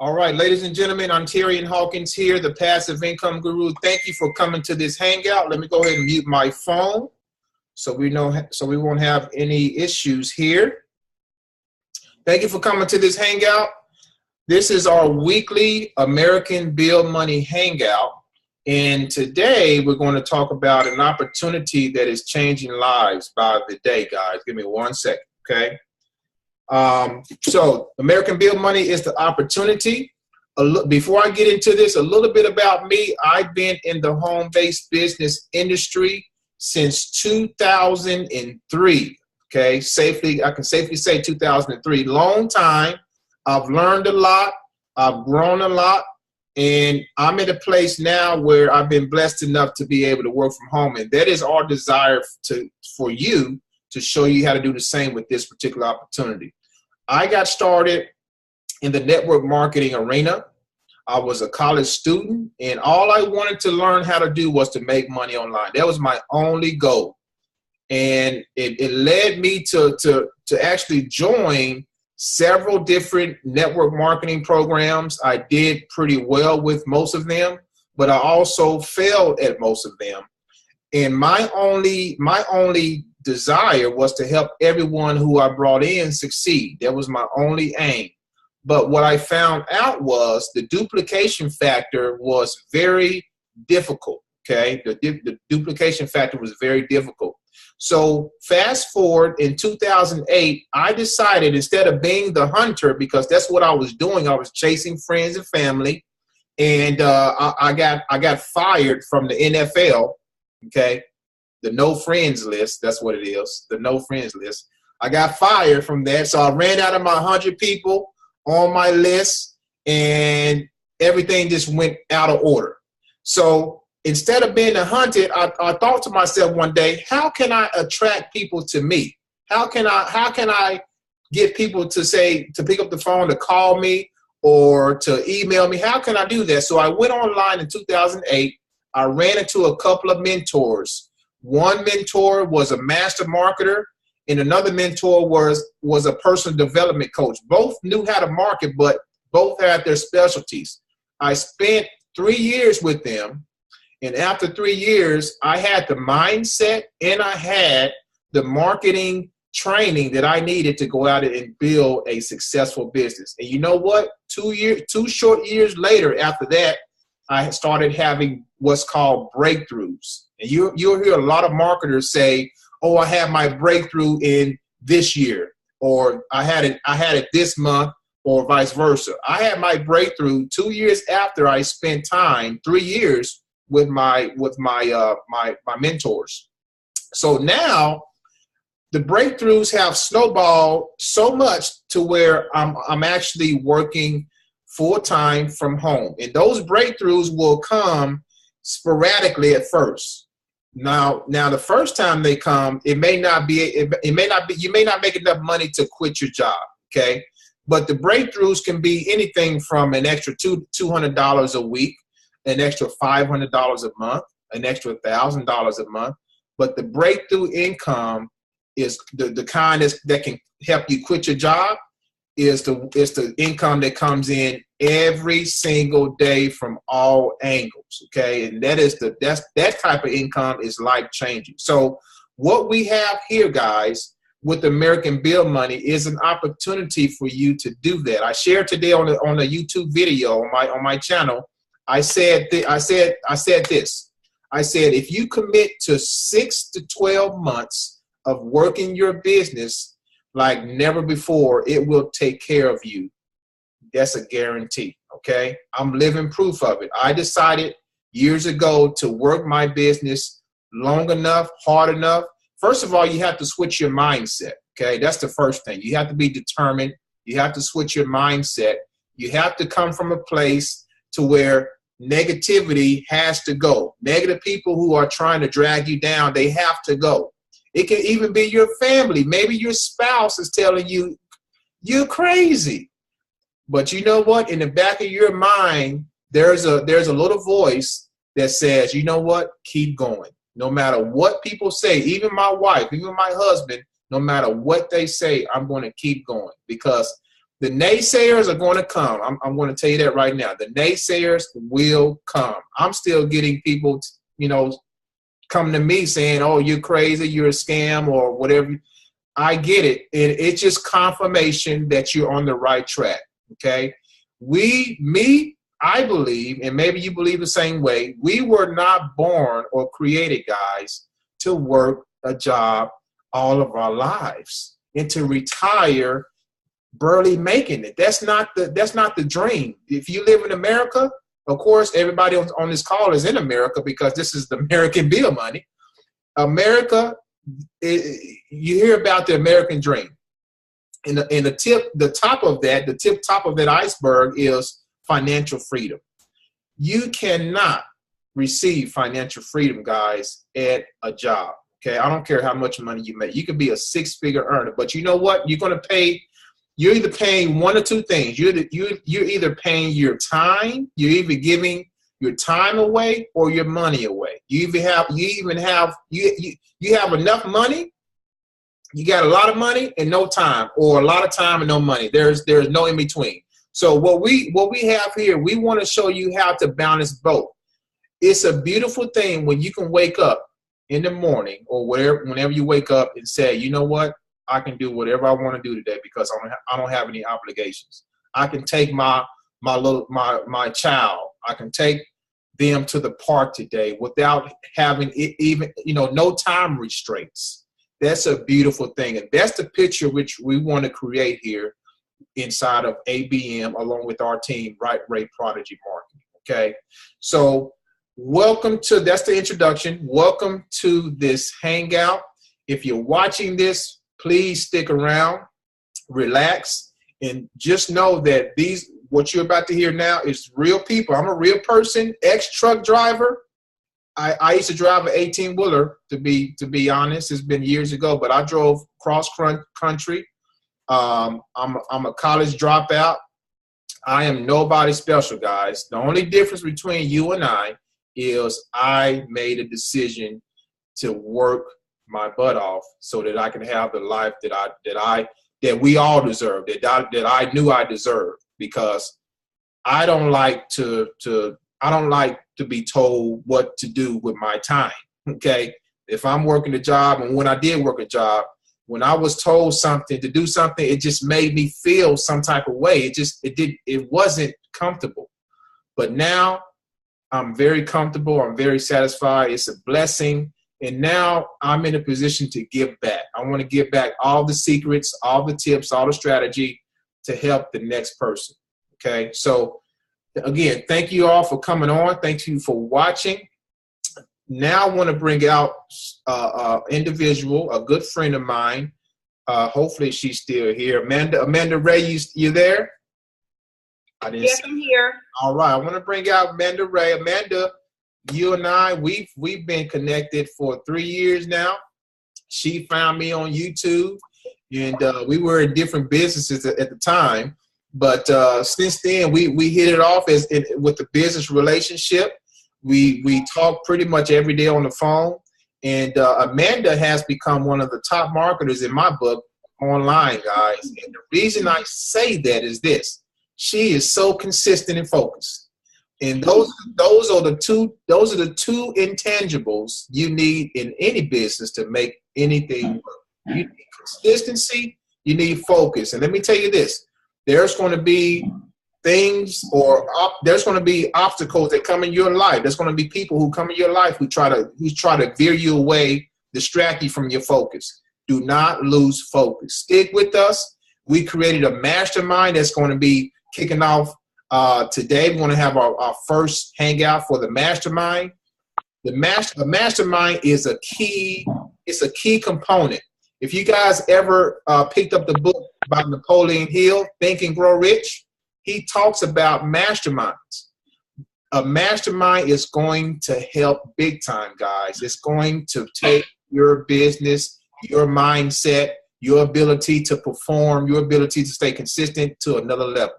All right, ladies and gentlemen, I'm Terry Hawkins here, the Passive Income Guru. Thank you for coming to this hangout. Let me go ahead and mute my phone so we won't have any issues here. Thank you for coming to this hangout. This is our weekly American Bill Money Hangout. And today we're going to talk about an opportunity that is changing lives by the day, guys. Give me 1 second, okay? So American Bill Money is the opportunity. Before I get into this, a little bit about me. I've been in the home-based business industry since 2003. Okay, I can safely say 2003. Long time. I've learned a lot. I've grown a lot. And I'm at a place now where I've been blessed enough to be able to work from home. And that is our desire for you to show you how to do the same with this particular opportunity. I got started in the network marketing arena. I was a college student, and all I wanted to learn how to do was to make money online. That was my only goal. And it led me to actually join several different network marketing programs. I did pretty well with most of them, but I also failed at most of them. And my only desire was to help everyone who I brought in succeed. That was my only aim. But what I found out was the duplication factor was very difficult, okay? The duplication factor was very difficult. So fast forward in 2008, I decided instead of being the hunter, because that's what I was doing, I was chasing friends and family, and I got fired from the NFL, okay? The no friends list, that's what it is, the no friends list. I got fired from that, so I ran out of my 100 people on my list, and everything just went out of order. So instead of being hunted, I thought to myself one day, how can I attract people to me? How can I get people to pick up the phone, to call me, or to email me? How can I do that? So I went online in 2008. I ran into a couple of mentors. One mentor was a master marketer, and another mentor was a personal development coach. Both knew how to market, but both had their specialties. I spent 3 years with them, and after 3 years, I had the mindset and I had the marketing training that I needed to go out and build a successful business. And you know what? 2 short years later after that, I started having what's called breakthroughs. And you'll hear a lot of marketers say, oh, I had my breakthrough in this year, or I had it this month, or vice versa. I had my breakthrough 2 years after I spent time, 3 years with my mentors. So now the breakthroughs have snowballed so much to where I'm actually working full-time from home. And those breakthroughs will come sporadically at first. Now the first time they come, you may not make enough money to quit your job, okay? But the breakthroughs can be anything from an extra $200 a week, an extra $500 a month, an extra $1,000 a month. But the breakthrough income is the kind that can help you quit your job. Is the income that comes in every single day from all angles, okay? And that type of income is life-changing. So what we have here, guys, with American Bill Money is an opportunity for you to do that. I shared today on a YouTube video on my channel. I said this. I said if you commit to 6 to 12 months of working your business like never before, it will take care of you. That's a guarantee, okay? I'm living proof of it. I decided years ago to work my business long enough, hard enough. First of all, you have to switch your mindset, okay? That's the first thing. You have to be determined. You have to switch your mindset. You have to come from a place to where negativity has to go. Negative people who are trying to drag you down, they have to go. It can even be your family. Maybe your spouse is telling you, you're crazy. But you know what? In the back of your mind, there's a little voice that says, you know what? Keep going. No matter what people say, even my wife, even my husband, no matter what they say, I'm going to keep going, because The naysayers are going to come. I'm going to tell you that right now. The naysayers will come. I'm still getting people, come to me saying, "Oh, you're crazy, you're a scam," or whatever. I get it. And it's just confirmation that you're on the right track. Okay. I believe, and maybe you believe the same way, we were not born or created, guys, to work a job all of our lives and to retire barely making it. That's not the dream. If you live in America, of course, everybody on this call is in America because this is the American bill money. America, you hear about the American dream. And the top of that iceberg is financial freedom. You cannot receive financial freedom, guys, at a job. Okay, I don't care how much money you make. You could be a six-figure earner, but you know what? You're either paying one or two things. You're either paying your time. You're either giving your time away or your money away. You have enough money. You got a lot of money and no time, or a lot of time and no money. There's no in between. So what we have here, we want to show you how to balance both. It's a beautiful thing when you can wake up in the morning or whenever you wake up and say, you know what, I can do whatever I want to do today because I don't have any obligations. I can take my child. I can take them to the park today without having even no time restraints. That's a beautiful thing, and that's the picture which we want to create here inside of ABM along with our team, Right Rate Prodigy Marketing. Okay, so that's the introduction. Welcome to this Hangout. If you're watching this, please stick around, relax, and just know that what you're about to hear now is real people. I'm a real person, ex-truck driver. I used to drive an 18-wheeler, to be honest. It's been years ago, but I drove cross country. I'm a college dropout. I am nobody special, guys. The only difference between you and I is I made a decision to work my butt off so that I can have the life that we all deserve, that I knew I deserved, because I don't like to be told what to do with my time. Okay, if I'm working a job, and when I did work a job, when I was told something to do something, it just made me feel some type of way. It wasn't comfortable. But now I'm very comfortable. I'm very satisfied. It's a blessing. And now I'm in a position to give back. I want to give back all the secrets, all the tips, all the strategy to help the next person. Okay, so again, thank you all for coming on. Thank you for watching. Now I want to bring out an individual, a good friend of mine. Hopefully she's still here. Amanda Ray, you there? Yes, I'm here. All right, I want to bring out Amanda Ray. Amanda, you and I, we've been connected for 3 years now. She found me on YouTube, and we were in different businesses at the time. But since then, we hit it off with the business relationship. We talk pretty much every day on the phone. And Amanda has become one of the top marketers in my book online, guys. And the reason I say that is this: she is so consistent and focused. And those are the two intangibles you need in any business to make anything work. You need consistency, you need focus. And let me tell you this: there's going to be things there's going to be obstacles that come in your life. There's going to be people who come in your life who try to veer you away, distract you from your focus. Do not lose focus. Stick with us. We created a mastermind that's going to be kicking off today. We're going to have our first hangout for the mastermind. The mastermind is a key component. If you guys ever picked up the book by Napoleon Hill, Think and Grow Rich, he talks about masterminds. A mastermind is going to help big time, guys. It's going to take your business, your mindset, your ability to perform, your ability to stay consistent to another level.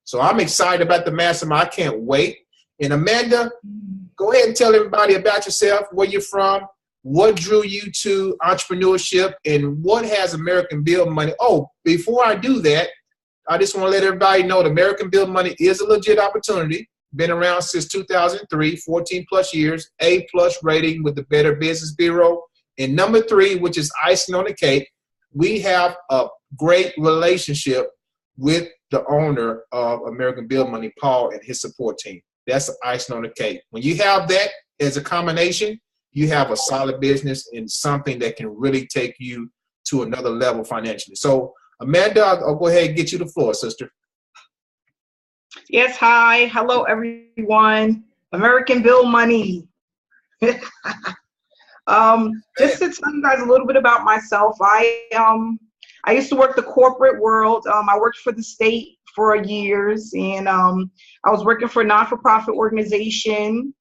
So I'm excited about the mastermind. I can't wait. And Amanda, go ahead and tell everybody about yourself, where you're from, what drew you to entrepreneurship, and what has American Bill money. Oh, before I do that, I just want to let everybody know the American Bill Money is a legit opportunity. Been around since 2003, 14 plus years, A+ rating with the Better Business Bureau. And number 3, which is icing on the cake, we have a great relationship with the owner of American Bill Money, Paul, and his support team. That's the icing on the cake. When you have that as a combination, you have a solid business and something that can really take you to another level financially. So, Amanda, I'll go ahead and get you the floor, sister. Yes, hi. Hello, everyone. American Bill Money. Just to tell you guys a little bit about myself, I used to work the corporate world. I worked for the state for years, and I was working for a non-for-profit organization.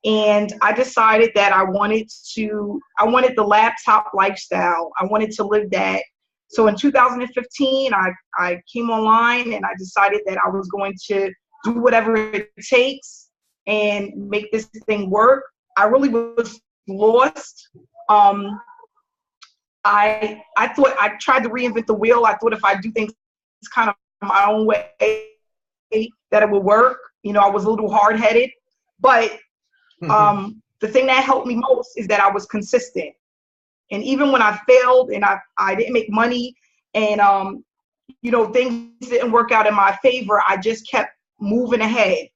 And I decided that I wanted the laptop lifestyle. I wanted to live that. So in 2015, I came online and I decided that I was going to do whatever it takes and make this thing work. I really was lost. I thought I tried to reinvent the wheel. I thought if I do things kind of my own way, that it would work. You know, I was a little hard-headed, but the thing that helped me most is that I was consistent. And even when I failed and I didn't make money and, you know, things didn't work out in my favor, I just kept moving ahead.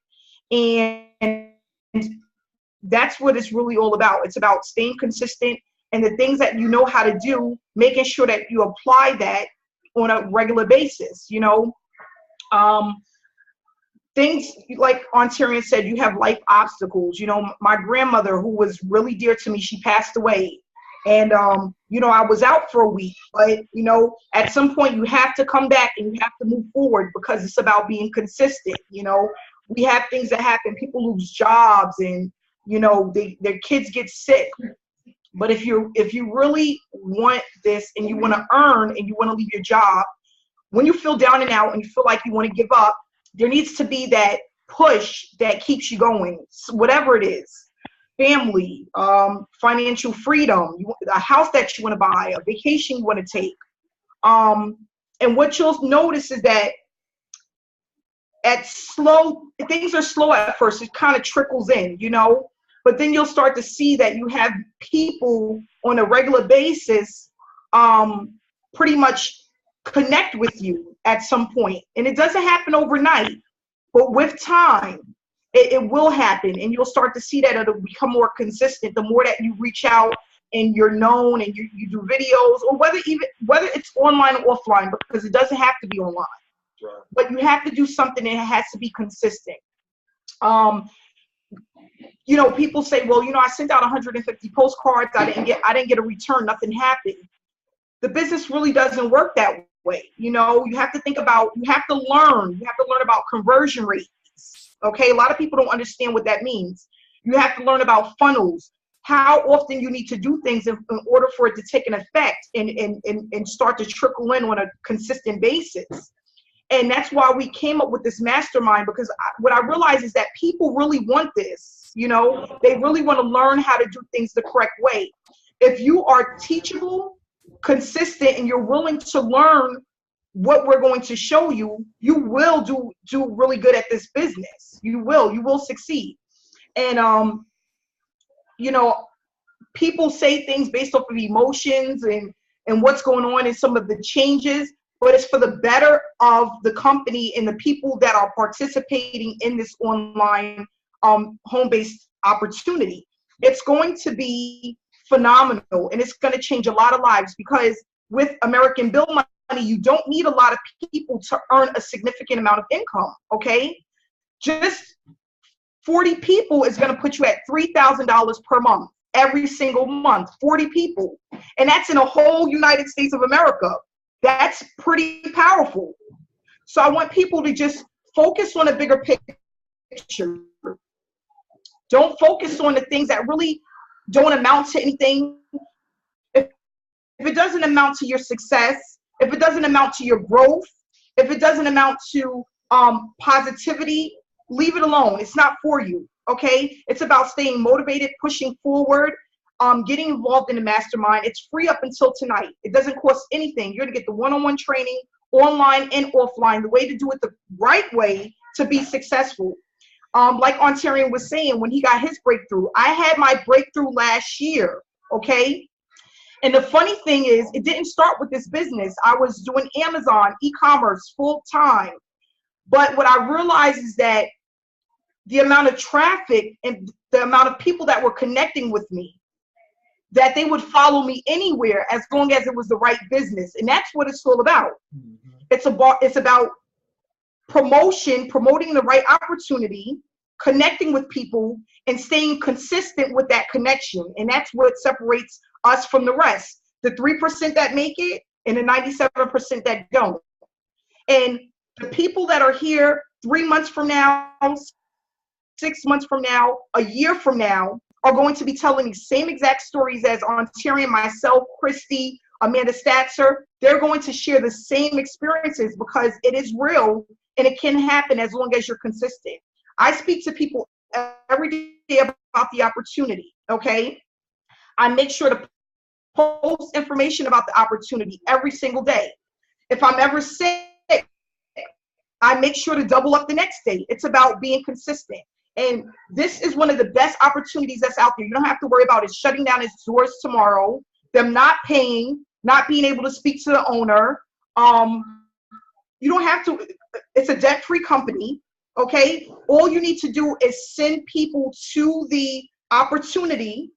And that's what it's really all about. It's about staying consistent and the things that you know how to do, making sure that you apply that on a regular basis, you know. Things like Ontarian said, you have life obstacles. You know, my grandmother, who was really dear to me, she passed away. And, you know, I was out for a week, but, you know, at some point you have to come back and you have to move forward because it's about being consistent. You know, we have things that happen. People lose jobs and, you know, their kids get sick. But if you really want this and you want to earn and you want to leave your job, when you feel down and out and you feel like you want to give up, there needs to be that push that keeps you going, whatever it is. Family, financial freedom, a house that you want to buy, a vacation you want to take. And what you'll notice is that things are slow at first. It kind of trickles in, you know, but then you'll start to see that you have people on a regular basis pretty much connect with you at some point. And it doesn't happen overnight, but with time, it will happen, and you'll start to see that it'll become more consistent the more that you reach out and you're known and you do videos, or whether it's online or offline, because it doesn't have to be online. Right. But you have to do something and it has to be consistent. You know, people say, well, you know, I sent out 150 postcards, I didn't get a return, nothing happened. The business really doesn't work that way. You know, you have to learn about conversion rates. Okay, a lot of people don't understand what that means. You have to learn about funnels, how often you need to do things in order for it to take an effect and start to trickle in on a consistent basis. And that's why we came up with this mastermind, because what I realize is that people really want this. You know, they really want to learn how to do things the correct way. If you are teachable, consistent, and you're willing to learn what we're going to show you, you will do really good at this business. You will succeed. And you know, people say things based off of emotions and what's going on and some of the changes, but it's for the better of the company and the people that are participating in this online home-based opportunity. It's going to be phenomenal, and it's going to change a lot of lives, because with American Bill Money, you don't need a lot of people to earn a significant amount of income, okay? Just 40 people is going to put you at $3,000 per month, every single month, 40 people. And that's in a whole United States of America. That's pretty powerful. So I want people to just focus on a bigger picture. Don't focus on the things that really don't amount to anything. If it doesn't amount to your success, if it doesn't amount to your growth, if it doesn't amount to positivity, leave it alone. It's not for you, okay? It's about staying motivated, pushing forward, getting involved in the mastermind. It's free up until tonight. It doesn't cost anything. You're going to get the one-on-one training online and offline, the way to do it the right way to be successful. Like Ontarian was saying, when he got his breakthrough, I had my breakthrough last year, okay? And the funny thing is, it didn't start with this business. I was doing Amazon, e-commerce, full time. But what I realized is that the amount of traffic and the amount of people that were connecting with me, that they would follow me anywhere as long as it was the right business. And that's what it's all about. It's about promoting the right opportunity, connecting with people, and staying consistent with that connection. And that's what separates us from the rest. The 3% that make it and the 97% that don't. And the people that are here 3 months from now, 6 months from now, a year from now, are going to be telling me same exact stories as Ontarian, myself, Christy, Amanda Statzer. They're going to share the same experiences because it is real and it can happen as long as you're consistent. I speak to people every day about the opportunity, okay? I make sure to post information about the opportunity every single day. If I'm ever sick, I make sure to double up the next day. It's about being consistent. And this is one of the best opportunities that's out there. You don't have to worry about it shutting down its doors tomorrow, them not paying, not being able to speak to the owner. You don't have to, it's a debt-free company, okay? All you need to do is send people to the opportunity,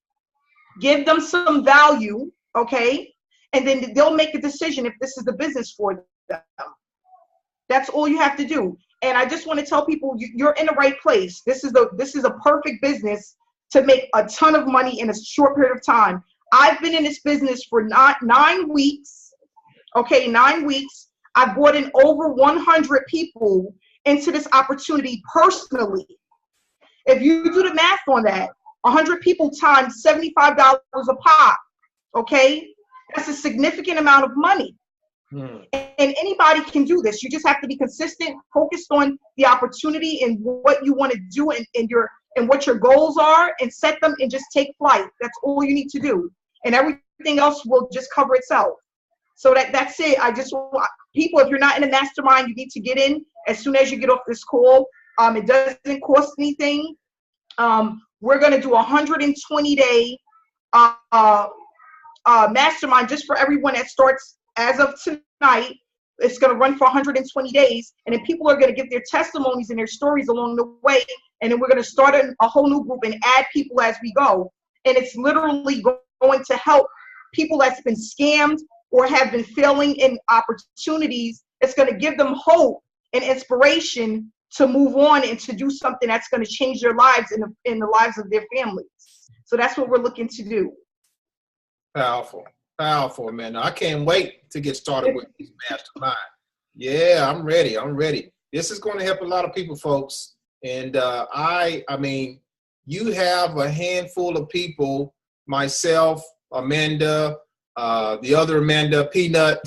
give them some value, okay? And then they'll make a decision if this is the business for them. That's all you have to do. And I just want to tell people, you're in the right place. This is a perfect business to make a ton of money in a short period of time. I've been in this business for 9 weeks. Okay, 9 weeks. I brought in over 100 people into this opportunity personally. If you do the math on that, 100 people times $75 a pop, okay? That's a significant amount of money. And anybody can do this. You just have to be consistent, focused on the opportunity and what you want to do and what your goals are, and set them and just take flight. That's all you need to do. And everything else will just cover itself. So that's it. I just want people, if you're not in a mastermind, you need to get in as soon as you get off this call. It doesn't cost anything. We're going to do a 120-day mastermind just for everyone that starts as of tonight. It's going to run for 120 days. And then people are going to give their testimonies and their stories along the way. And then we're going to start a whole new group and add people as we go. And it's literally going to help people that's been scammed or have been failing in opportunities. It's going to give them hope and inspiration to move on and to do something that's going to change their lives and in the lives of their families. So that's what we're looking to do. Powerful. Powerful, man. I can't wait to get started with this mastermind. Yeah, I'm ready. I'm ready. This is going to help a lot of people, folks. And I mean, you have a handful of people, myself, Amanda, the other Amanda, Peanut,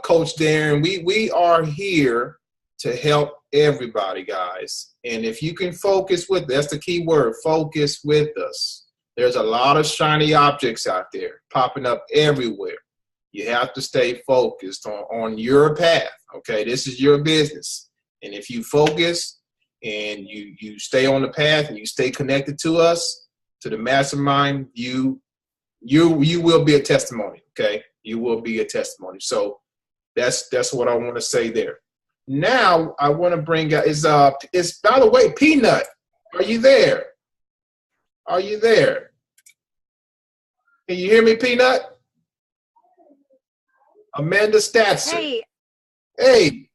Coach Darren. We are here to help everybody, guys. And if you can focus with, that's the key word, focus with us. There's a lot of shiny objects out there popping up everywhere. You have to stay focused on your path, okay? This is your business. And if you focus and you stay on the path and you stay connected to us, to the mastermind, you will be a testimony, okay? You will be a testimony. So that's what I want to say there. Now I want to bring out is by the way, Peanut, are you there? Are you there? Can you hear me, Peanut? Amanda Statzer. Hey. Hey.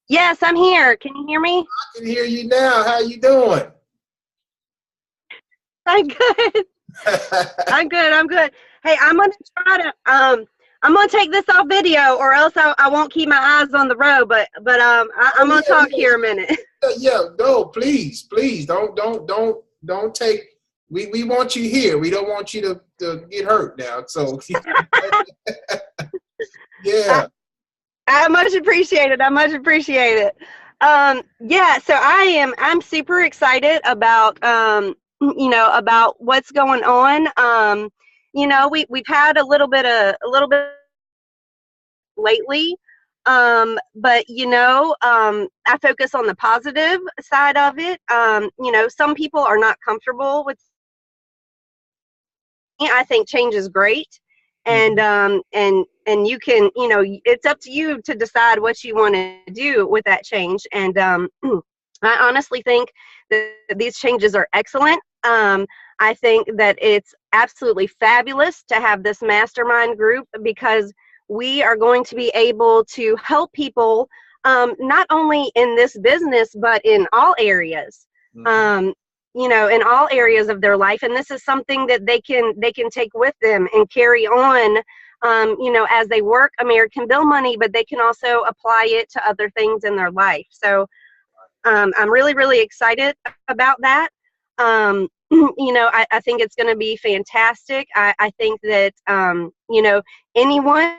Yes, I'm here. Can you hear me? I can hear you now. How you doing? I'm good. I'm good. Hey, I'm gonna try to I'm gonna take this off video, or else I won't keep my eyes on the road. But I'm gonna talk here a minute. Yeah, no, please, don't take. We want you here. We don't want you to get hurt now. So yeah. I much appreciate it. Yeah, so I'm super excited about about what's going on. We've had a little bit lately. But you know, I focus on the positive side of it. You know, some people are not comfortable with. I think change is great, and you can, you know, it's up to you to decide what you want to do with that change. And I honestly think that these changes are excellent. I think that it's absolutely fabulous to have this mastermind group, because we are going to be able to help people, not only in this business, but in all areas, you know, in all areas of their life. And this is something that they can take with them and carry on, you know, as they work American Bill money, but they can also apply it to other things in their life. So I'm really, really excited about that. You know, I think it's going to be fantastic. I think that, you know, anyone.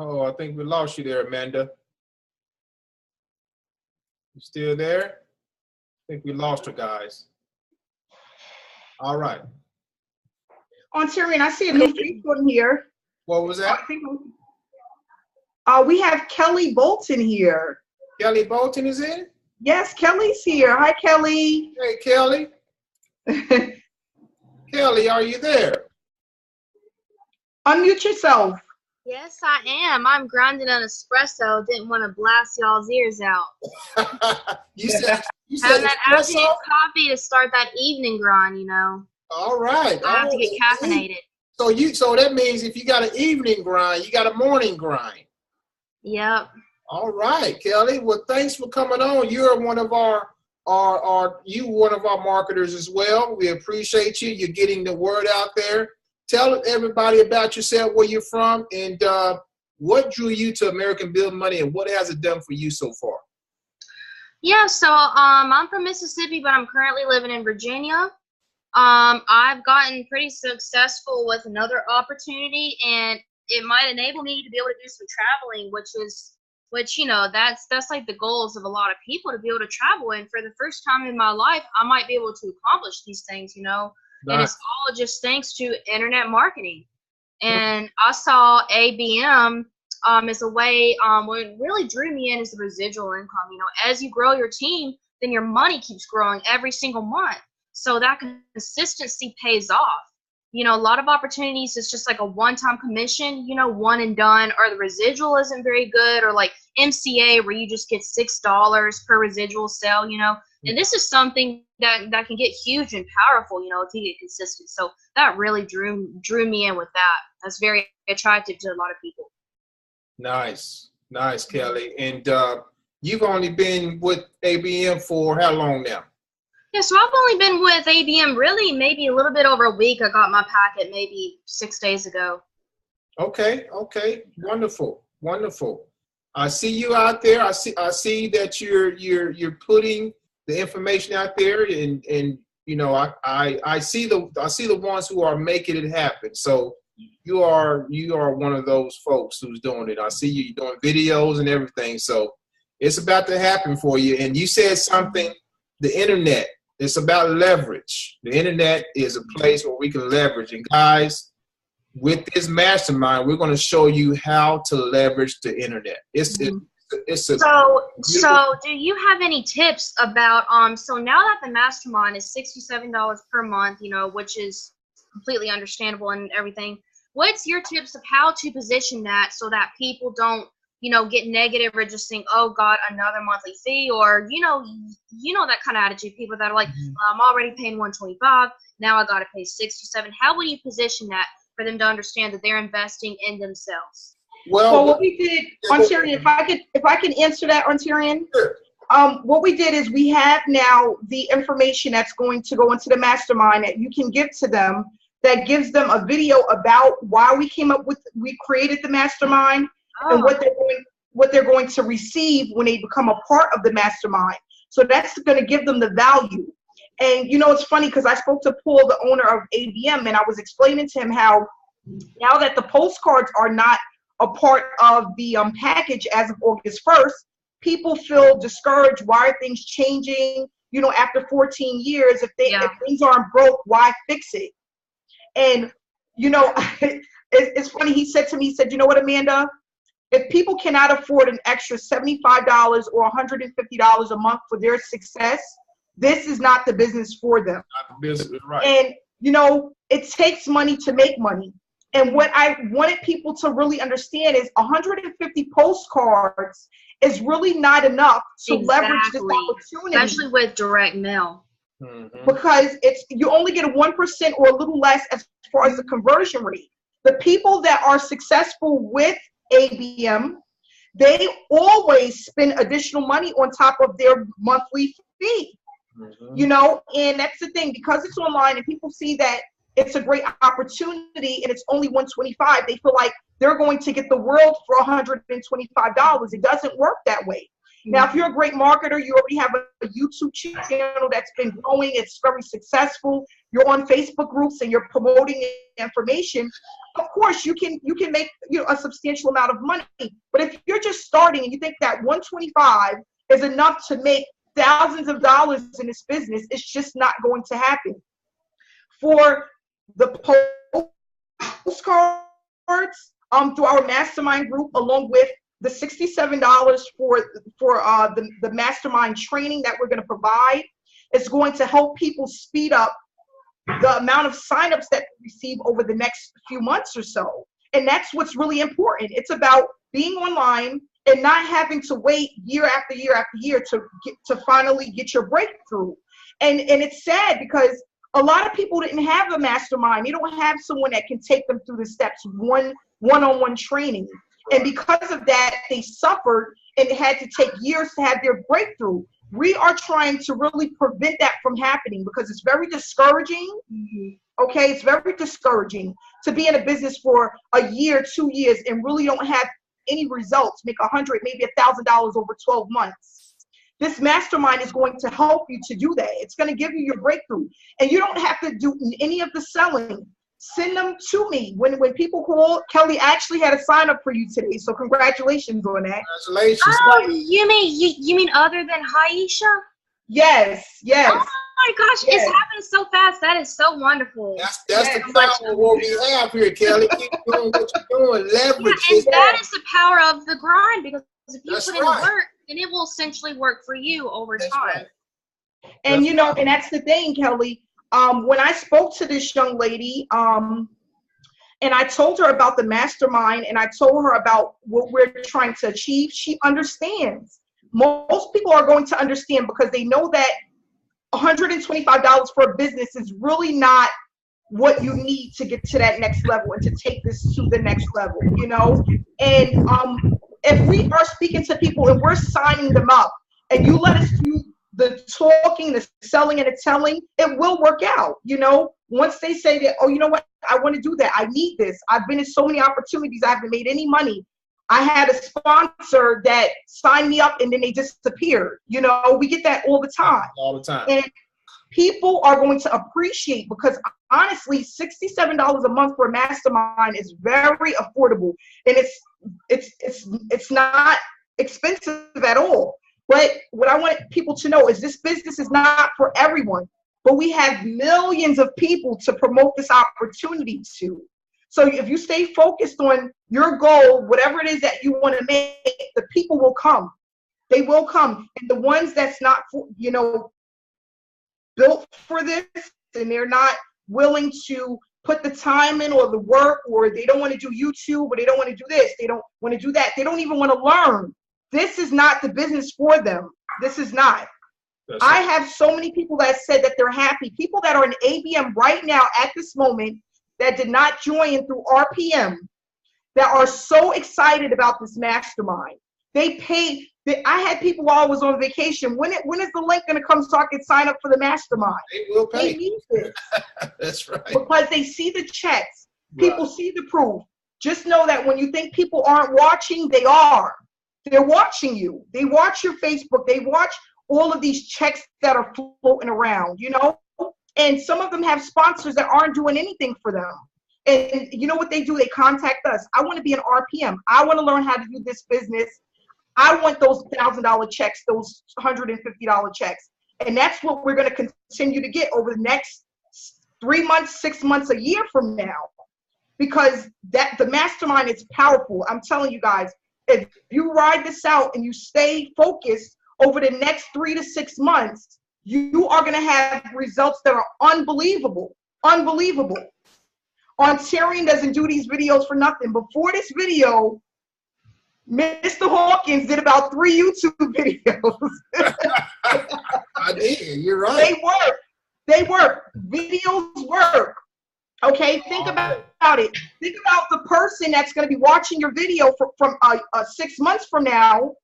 Oh, I think we lost you there, Amanda. You still there? I think we lost her, guys. All right. On Tyrion, I see a new Facebook here. What was that? We have Kelly Bolton here. Kelly Bolton is in? Yes, Kelly's here. Hi, Kelly. Hey, Kelly. Kelly, are you there? Unmute yourself. Yes, I am. I'm grinding an espresso. Didn't want to blast y'all's ears out. you said having that espresso? afternoon coffee to start that evening grind, you know. All right. I have to get caffeinated. So that means if you got an evening grind, you got a morning grind. Yep. All right, Kelly. Well, thanks for coming on. You're one of our marketers as well. We appreciate you. You're getting the word out there. Tell everybody about yourself, where you're from, and what drew you to American Bill Money, and what has it done for you so far? Yeah, so I'm from Mississippi, but I'm currently living in Virginia. I've gotten pretty successful with another opportunity, and it might enable me to be able to do some traveling, which you know, that's like the goals of a lot of people, to be able to travel. And for the first time in my life, I might be able to accomplish these things, you know. Nice. And it's all just thanks to internet marketing. And I saw ABM as a way, what really drew me in is the residual income. You know, as you grow your team, then your money keeps growing every single month. So that consistency pays off. You know, a lot of opportunities, it's just like a one-time commission, you know, one and done, or the residual isn't very good, or like MCA where you just get $6 per residual sale, you know. And this is something that can get huge and powerful, you know, if you get consistent. So that really drew me in with that. That's very attractive to a lot of people. Nice, Kelly. And you've only been with ABM for how long now? Yeah, so I've only been with ABM really maybe a little bit over a week. I got my packet maybe 6 days ago. Okay, wonderful. I see you out there. I see that you're putting the information out there, and you know, I see the ones who are making it happen. So you are one of those folks who's doing it. I see you doing videos and everything. So it's about to happen for you. And you said something, the internet. It's about leverage. The internet is a place where we can leverage. And guys, with this mastermind, we're going to show you how to leverage the internet. So do you have any tips about so now that the mastermind is $67 per month, you know, which is completely understandable and everything, what's your tips of how to position that so that people don't, you know, get negative or just think, oh God, another monthly fee, or you know that kind of attitude, people that are like, I'm already paying $125, now I got to pay $67. How will you position that for them to understand that they're investing in themselves? Well, what we did, Ontarian, if I can answer that, Ontarian. Sure. What we did is we have now the information that's going to go into the mastermind that you can give to them, that gives them a video about why we created the mastermind, and what they're going to receive when they become a part of the mastermind. So that's going to give them the value. And you know, it's funny because I spoke to Paul, the owner of ABM, and I was explaining to him how now that the postcards are not a part of the package as of August 1st, people feel discouraged. Why are things changing? You know, after 14 years, if things aren't broke, why fix it? And you know, it's funny. He said to me, he said, you know what, Amanda? If people cannot afford an extra $75 or $150 a month for their success, this is not the business for them. Not the business, right. And, you know, it takes money to make money. And what I wanted people to really understand is 150 postcards is really not enough to leverage this opportunity. Especially with direct mail. Because you only get a 1% or a little less as far as the conversion rate. The people that are successful with ABM, they always spend additional money on top of their monthly fee. You know, and that's the thing, because it's online and people see that it's a great opportunity and it's only $125, they feel like they're going to get the world for $125. It doesn't work that way. Now, if you're a great marketer, you already have a YouTube channel that's been growing, it's very successful, you're on Facebook groups and you're promoting information, of course you can make, you know, a substantial amount of money. But if you're just starting and you think that $125 is enough to make thousands of dollars in this business, it's just not going to happen. For the postcards, through our mastermind group, along with the $67 for the mastermind training that we're going to provide, is going to help people speed up the amount of signups that we receive over the next few months or so. And that's what's really important. It's about being online and not having to wait year after year after year to finally get your breakthrough. And it's sad because a lot of people didn't have a mastermind. They don't have someone that can take them through the steps, one-on-one training. And because of that, they suffered and had to take years to have their breakthrough. We are trying to really prevent that from happening because it's very discouraging. Okay, it's very discouraging to be in a business for a year, 2 years, and really don't have any results, make $100, maybe $1,000 over 12 months. This mastermind is going to help you to do that. It's going to give you your breakthrough. And you don't have to do any of the selling. Send them to me. When people call, Kelly actually had a sign up for you today, so congratulations on that. Congratulations. Oh, you mean other than Haisha? Yes. Oh my gosh, it's happening so fast. That is so wonderful. That's the power of what we have here, Kelly. Keep doing what you're doing. Leverage. Yeah, and that is the power of the grind, because if you put in the work, then it will essentially work for you over time. Right. And you know, and that's the thing, Kelly. When I spoke to this young lady, and I told her about the mastermind and I told her about what we're trying to achieve, she understands. Most people are going to understand because they know that $125 for a business is really not what you need to get to that next level and to take this to the next level, you know? And if we are speaking to people and we're signing them up and you let us do the talking, the selling, and the telling, it will work out, you know? Once they say that, oh, you know what, I want to do that, I need this, I've been in so many opportunities, I haven't made any money. I had a sponsor that signed me up and then they disappeared. You know, we get that all the time. All the time. And people are going to appreciate, because honestly, $67 a month for a mastermind is very affordable. And it's not expensive at all. But what I want people to know is this business is not for everyone, but we have millions of people to promote this opportunity to. So if you stay focused on your goal, whatever it is that you want to make, the people will come. They will come. And the ones that's not, you know, built for this, and they're not willing to put the time in or the work, or they don't want to do YouTube, or they don't want to do this, they don't want to do that, they don't even want to learn. This is not the business for them. This is not. I have so many people that said that they're happy. People that are in ABM right now at this moment that did not join through RPM, that are so excited about this mastermind. They paid. I had people while I was on vacation. When is the link going to come so I can sign up for the mastermind? They will pay. They need this. That's right. Because they see the checks. People see the proof. Just know that when you think people aren't watching, they are. They're watching you. They watch your Facebook. They watch all of these checks that are floating around, you know? And some of them have sponsors that aren't doing anything for them. And you know what they do? They contact us. I want to be an RPM. I want to learn how to do this business. I want those $1,000 checks, those $150 checks. And that's what we're going to continue to get over the next 3 months, 6 months, a year from now. because the mastermind is powerful. I'm telling you guys, if you ride this out and you stay focused over the next 3 to 6 months, you are going to have results that are unbelievable. Unbelievable. Ontarian doesn't do these videos for nothing. Before this video, Mr. Hawkins did about 3 YouTube videos. I did. You're right. They work. Videos work. Okay, think about it. Think about the person that's going to be watching your video from 6 months from now.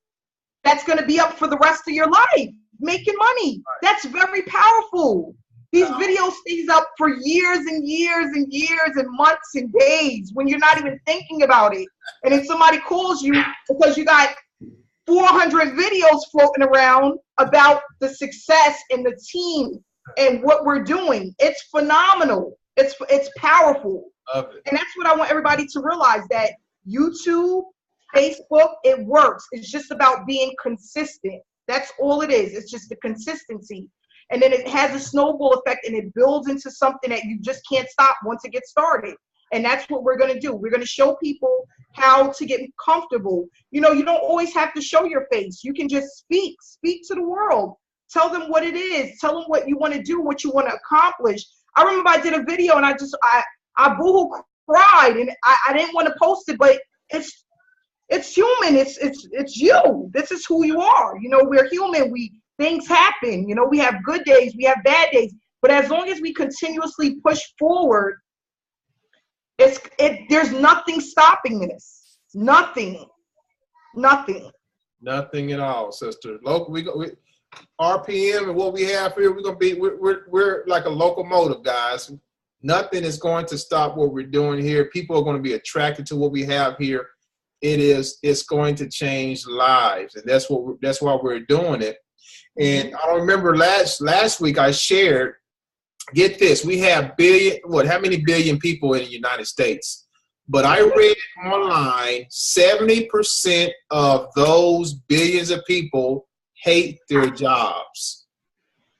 That's going to be up for the rest of your life, making money. That's very powerful. These videos stays up for years and years and years and months and days when you're not even thinking about it. And then somebody calls you because you got 400 videos floating around about the success and the team and what we're doing. It's phenomenal. It's powerful. And that's what I want everybody to realize, that YouTube, Facebook, it works. It's just about being consistent. That's all it is. It's just the consistency. And then it has a snowball effect, and it builds into something that you just can't stop once it gets started. And that's what we're going to do. We're going to show people how to get comfortable. You know, you don't always have to show your face. You can just speak to the world. Tell them what it is. Tell them what you want to do, what you want to accomplish. I remember I did a video and I boohoo cried, and I didn't want to post it, but it's human. It's you. This is who you are. You know, we're human. Things happen. You know, we have good days, we have bad days, but as long as we continuously push forward, there's nothing stopping this. Nothing at all, sister. Local, RPM and what we have here, we're like a locomotive, guys. Nothing is going to stop what we're doing here. People are going to be attracted to what we have here. It's going to change lives, and that's why we're doing it. And I remember last week I shared, get this, we have how many billion people in the United States? But I read online, 70% of those billions of people hate their jobs.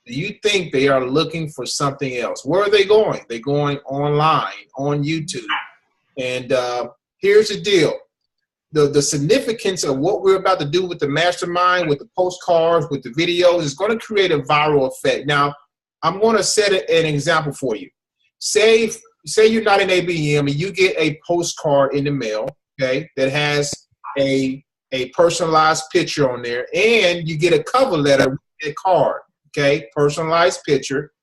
Do you think they are looking for something else? Where are they going? They're going online, on YouTube. And here's the deal. The significance of what we're about to do with the mastermind, with the postcards, with the videos, is going to create a viral effect. Now, I'm going to set an example for you. Say you're not in ABM and you get a postcard in the mail, okay, that has a personalized picture on there, and you get a cover letter with that card, okay, personalized picture.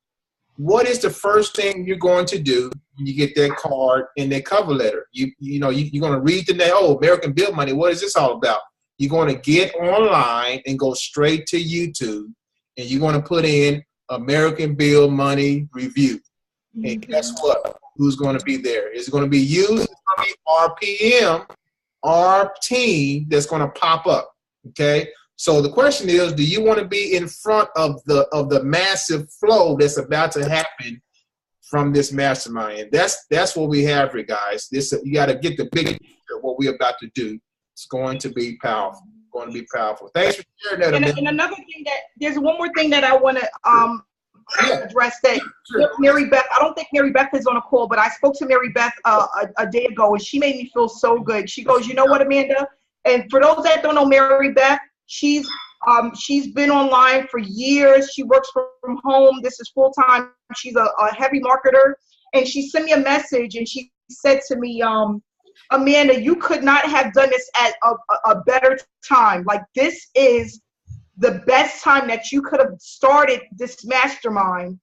What is the first thing you're going to do when you get that card and that cover letter? You're going to read the name, oh, American Bill Money, what is this all about? You're going to get online and go straight to YouTube, and you're going to put in American Bill Money Review. And guess what? Who's going to be there? It's going to be you. It's going to be RPM, our team that's going to pop up, okay? So the question is, do you want to be in front of the massive flow that's about to happen from this mastermind? That's what we have here, guys. You got to get the big picture of what we're about to do. It's going to be powerful. Going to be powerful. Thanks for sharing that. And another thing there's one more thing that I want to address, that Mary Beth. I don't think Mary Beth is on a call, but I spoke to Mary Beth a day ago, and she made me feel so good. She goes, you know what, Amanda? And for those that don't know Mary Beth, she's been online for years. She works from home. This is full time. She's a heavy marketer, and she sent me a message, and she said to me, Amanda, you could not have done this at a better time. Like, this is the best time that you could have started this mastermind.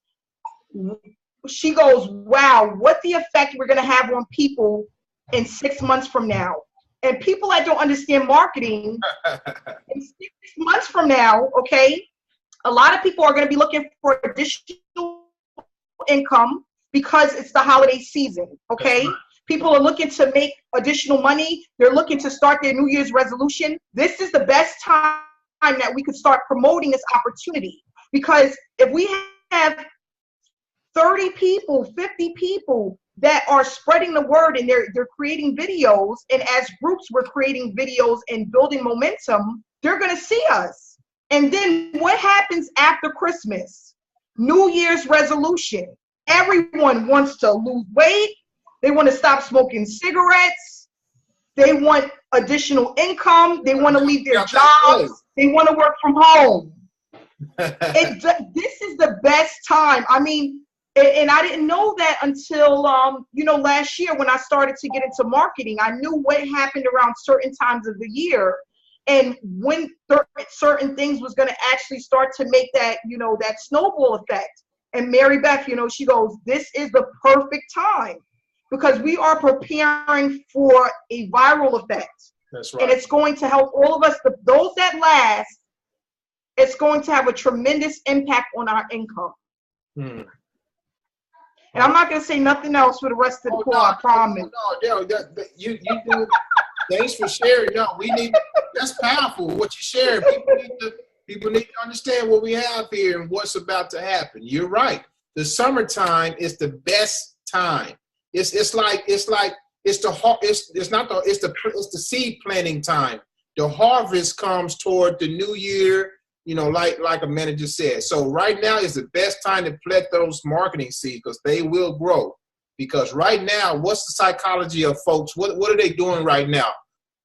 She goes, wow, what the effect we're going to have on people in 6 months from now. And people that don't understand marketing, in 6 months from now, okay, a lot of people are going to be looking for additional income because it's the holiday season, okay? People are looking to make additional money. They're looking to start their New Year's resolution. This is the best time that we could start promoting this opportunity, because if we have 30 people, 50 people that are spreading the word, and they're creating videos, and as groups we're creating videos and building momentum, they're going to see us. And then what happens after Christmas? New Year's resolution. Everyone wants to lose weight. They want to stop smoking cigarettes. They want additional income. They want to leave their jobs. They want to work from home. This is the best time. I mean, and I didn't know that until, last year when I started to get into marketing. I knew what happened around certain times of the year and when certain things was going to actually start to make that, that snowball effect. And Mary Beth, she goes, this is the perfect time because we are preparing for a viral effect. That's right. And it's going to help all of us, those that last, it's going to have a tremendous impact on our income. And I'm not going to say nothing else for the rest of the call, I promise. No, you do. Thanks for sharing. No, that's powerful, what you share. People need to understand what we have here and what's about to happen. You're right. The summertime is the best time. It's the seed planting time. The harvest comes toward the new year, like Amanda just said. So right now is the best time to plant those marketing seeds because they will grow. Because right now, what's the psychology of folks? What are they doing right now?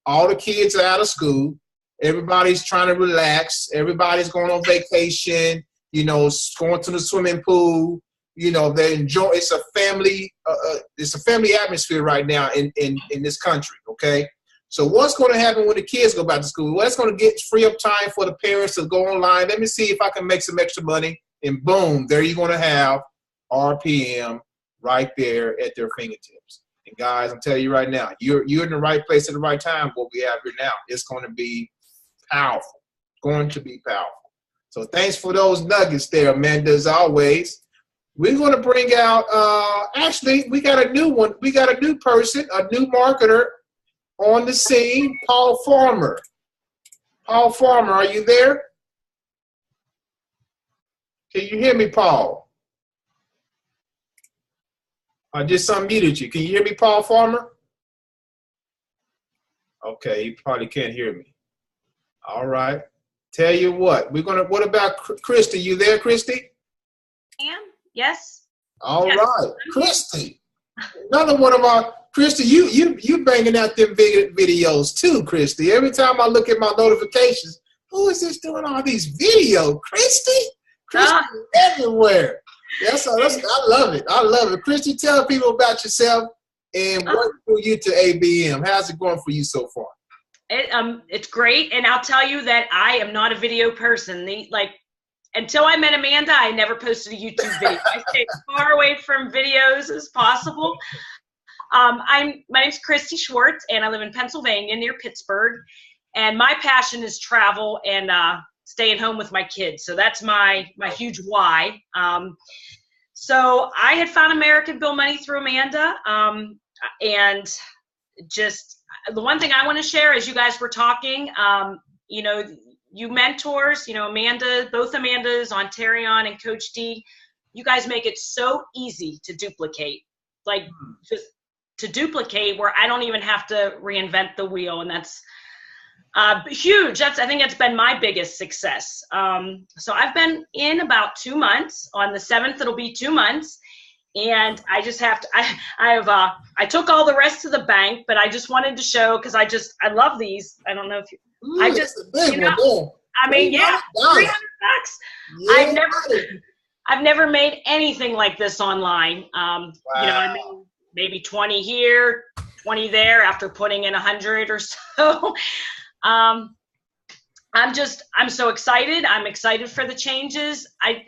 All the kids are out of school. Everybody's trying to relax. Everybody's going on vacation, going to the swimming pool. They enjoy. It's a family atmosphere right now in this country. Okay. So what's going to happen when the kids go back to school? Well, it's going to free up time for the parents to go online. Let me see if I can make some extra money. And boom, there you're going to have RPM right there at their fingertips. And guys, I'm telling you right now, you're in the right place at the right time. What we have here now, it's going to be powerful. Going to be powerful. So thanks for those nuggets there, Amanda, as always. We're going to bring out, actually, we got a new one. We got a new person, a new marketer on the scene, Paul Farmer. Paul Farmer, are you there? Can you hear me, Paul? I just unmuted you. Can you hear me, Paul Farmer? Okay, you probably can't hear me. All right. Tell you what, what about Christy? You there, Christy? I am, yes. All right, Christy. Another one of our, Christy, you banging out them videos too, Christy. Every time I look at my notifications, who is this doing all these videos? Christy? Christy everywhere. I love it. I love it. Christy, tell people about yourself and what drew you to ABM. How's it going for you so far? It's great, and I'll tell you that I am not a video person. Until I met Amanda, I never posted a YouTube video. I stay as far away from videos as possible. My name's Christy Schwartz, and I live in Pennsylvania near Pittsburgh. And my passion is travel and staying home with my kids. So that's my huge why. So I had found American Bill Money through Amanda, and just the one thing I want to share is you guys were talking, you mentors, Amanda, both Amandas, Ontarion and Coach D, you guys make it so easy to duplicate, just to duplicate where I don't even have to reinvent the wheel. And that's huge. I think that's been my biggest success. So I've been in about 2 months. On the 7th, it'll be 2 months. And I just have to, I took all the rest to the bank, but I just wanted to show, because I love these. I don't know if you, I just, I mean, yeah, $300. Yeah. I've never made anything like this online. Wow. I mean, maybe 20 here, 20 there after putting in 100 or so. I'm so excited. I'm excited for the changes. I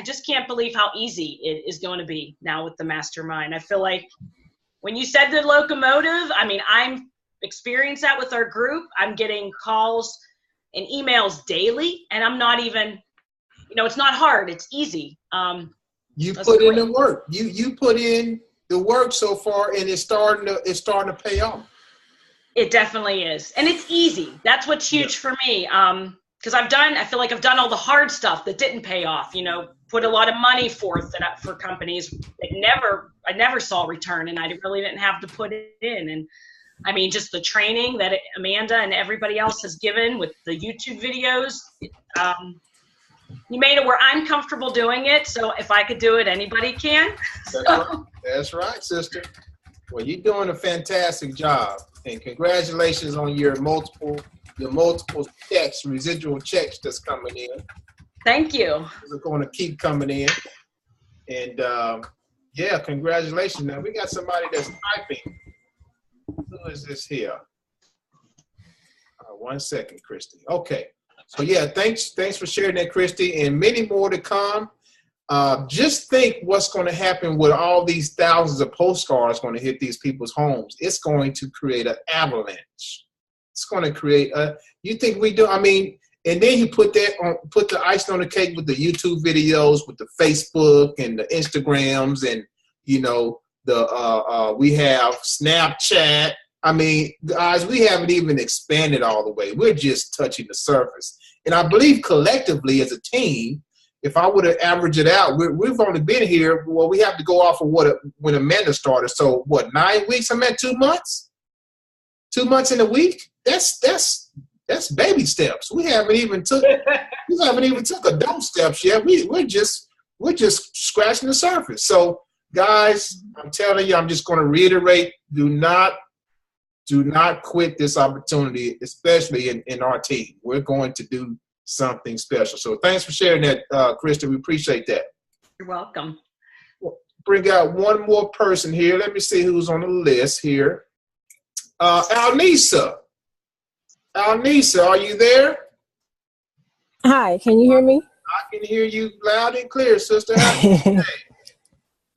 just can't believe how easy it is going to be now with the mastermind. I feel like when you said the locomotive, I mean, I'm experienced that with our group. I'm getting calls and emails daily, and I'm not even, it's not hard. It's easy. You put in the work. You put in the work so far, and it's starting to pay off. It definitely is. And it's easy. That's what's huge for me. Because I feel like I've done all the hard stuff that didn't pay off, put a lot of money forth for companies that I never saw return, and I really didn't have to put it in. And I mean, just the training that Amanda and everybody else has given with the YouTube videos, you made it where I'm comfortable doing it. So if I could do it, anybody can. That's right, sister. Well, you're doing a fantastic job, and congratulations on your multiple checks, residual checks that's coming in. Thank you. They're going to keep coming in, and yeah, congratulations. Now we got somebody that's typing. Who is this here? 1 second, Christy. Okay, so yeah, thanks for sharing that, Christy, and many more to come. Just think what's going to happen with all these thousands of postcards going to hit these people's homes. It's going to create an avalanche. It's going to create a. You think we do? I mean, and then you put the icing on the cake with the YouTube videos, with the Facebook and the Instagrams, and you know we have Snapchat. I mean, guys, we haven't even expanded all the way. We're just touching the surface. And I believe collectively as a team, if I were to average it out, we've only been here, well, we have to go off of when Amanda started. So what, 9 weeks? I meant 2 months? 2 months in a week? That's baby steps. We haven't even took adult steps yet. We're just scratching the surface. So guys, I'm telling you, I'm just going to reiterate, do not quit this opportunity, especially in our team. We're going to do something special. So thanks for sharing that, Krista. We appreciate that. You're welcome. We'll bring out one more person here. Let me see who's on the list here. Alnisa. Alnisa, are you there? Hi, can you hear me? I can hear you loud and clear, sister. How are you today?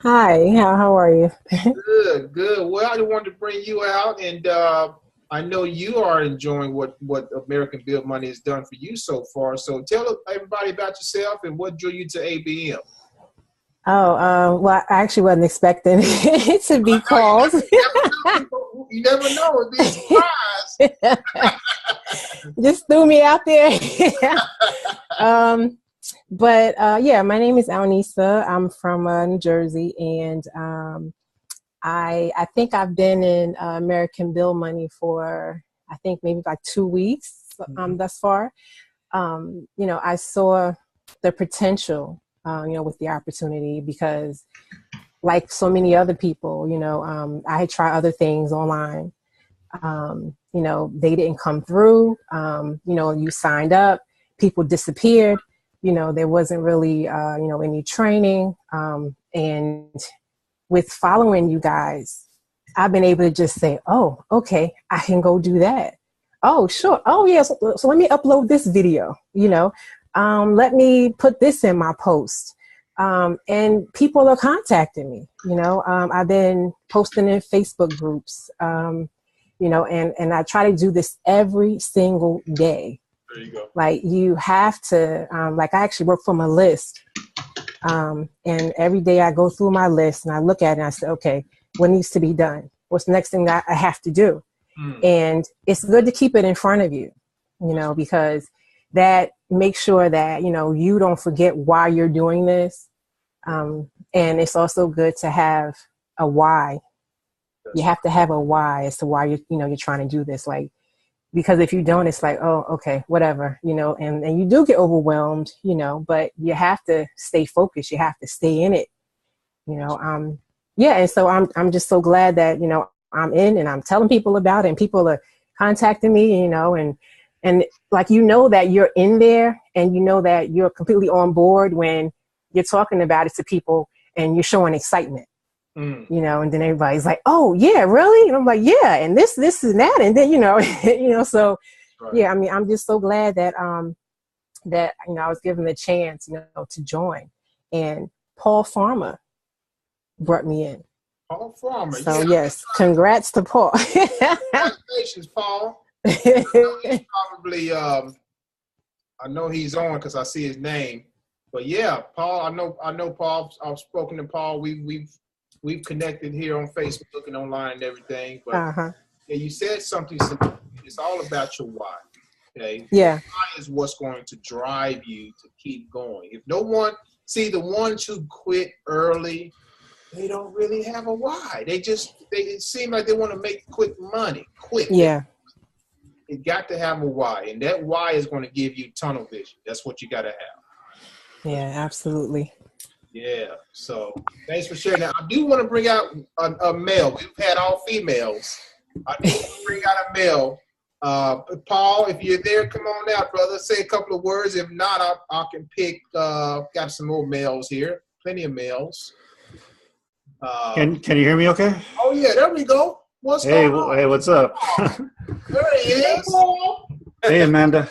Hi, how are you? Good. Well, I wanted to bring you out, and I know you are enjoying what American Build Money has done for you so far. So tell everybody about yourself and what drew you to ABM. Oh, well, I actually wasn't expecting it to be called. You never know. It'd be a surprise. Just threw me out there. But yeah, my name is Alnisa. I'm from New Jersey, and I think I've been in American Build Money for I think maybe like 2 weeks thus far. You know, I saw the potential, you know, with the opportunity because, like so many other people, you know, I had tried other things online. You know, they didn't come through. You know, you signed up, people disappeared. You know, there wasn't really, you know, any training. And with following you guys, I've been able to just say, oh, okay, I can go do that. Oh, sure. Oh, yeah. So let me upload this video, you know, let me put this in my post. And people are contacting me, you know, I've been posting in Facebook groups, you know, and I try to do this every single day. There you go. Like you have to, like I actually work from a list. And every day I go through my list and I look at it and I say, okay, what needs to be done? What's the next thing that I have to do? And it's good to keep it in front of you, you know, because that makes sure that, you know, you don't forget why you're doing this. And it's also good to have a why. You have to have a why as to why you're trying to do this. Like, because if you don't, it's like, oh, okay, whatever, you know, and you do get overwhelmed, you know, but you have to stay focused. You have to stay in it, you know. Yeah. And so I'm just so glad that, you know, I'm in and I'm telling people about it and people are contacting me, you know, and like, you know, that you're in there and you know that you're completely on board when you're talking about it to people and you're showing excitement. You know, and then everybody's like, oh yeah, really? And I'm like, yeah, and this and that, and then, you know, so right. Yeah, I mean, I'm just so glad that that, you know, I was given the chance, you know, to join. And Paul Farmer brought me in. Paul Farmer. So yes, congrats to Paul. Congratulations, Paul. I know he's probably I know he's on because I see his name. But yeah, Paul, I know Paul. I've spoken to Paul. We've connected here on Facebook and online and everything. But yeah, you said something simple. It's all about your why. Okay. Yeah. Why is what's going to drive you to keep going. If no one the ones who quit early, they don't really have a why. It seem like they want to make quick money. Quick. Yeah. You got to have a why, and that why is going to give you tunnel vision. That's what you got to have. Yeah, absolutely. Yeah. So thanks for sharing that. I do want to bring out a male. We've had all females. I do want to bring out a male. Paul, if you're there, come on out, brother. Say a couple of words. If not, I can pick. Got some more males here. Plenty of males. Can you hear me okay? Oh, yeah. There we go. What's going on? Hey, what's up? There he is. Hey, Amanda.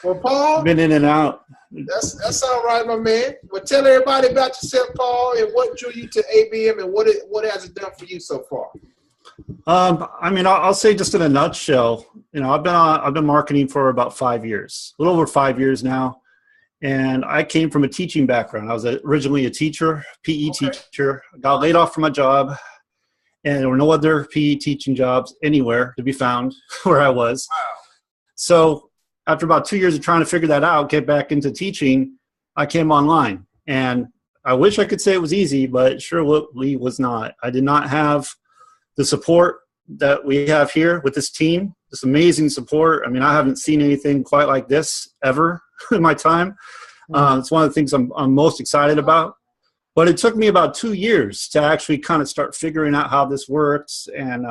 Well, Paul. Been in and out. That's all right, my man. Well, tell everybody about yourself, Paul, and what drew you to ABM, and what has it done for you so far? I mean, I'll say just in a nutshell, you know, I've been marketing for about 5 years, a little over 5 years now, and I came from a teaching background. I was originally a teacher, PE teacher. I got laid off from my job, and there were no other PE teaching jobs anywhere to be found where I was. Wow. So after about 2 years of trying to figure that out, get back into teaching, I came online. And I wish I could say it was easy, but it surely was not. I did not have the support that we have here with this team, this amazing support. I mean, I haven't seen anything quite like this ever in my time. It's one of the things I'm most excited about. But it took me about 2 years to actually kind of start figuring out how this works and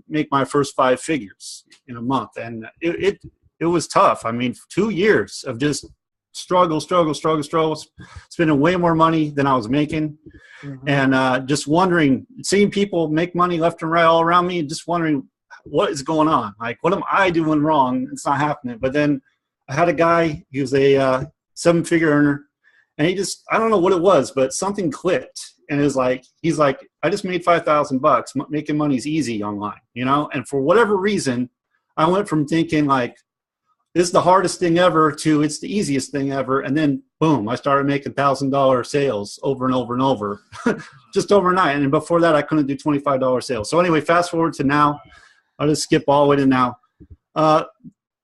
make my first 5 figures in a month. And it was tough. I mean, 2 years of just struggle, spending way more money than I was making. Mm-hmm. And just wondering, seeing people make money left and right all around me, just wondering what is going on? Like, what am I doing wrong? It's not happening. But then I had a guy, he was a 7-figure earner, and he just, I don't know what it was, but something clicked. And it was like, he's like, I just made $5,000. Making money is easy online, you know? And for whatever reason, I went from thinking like, this is the hardest thing ever to it's the easiest thing ever. And then boom, I started making $1,000 sales over and over and over just overnight. And before that, I couldn't do $25 sales. So anyway, fast forward to now, I'll just skip all the way to now.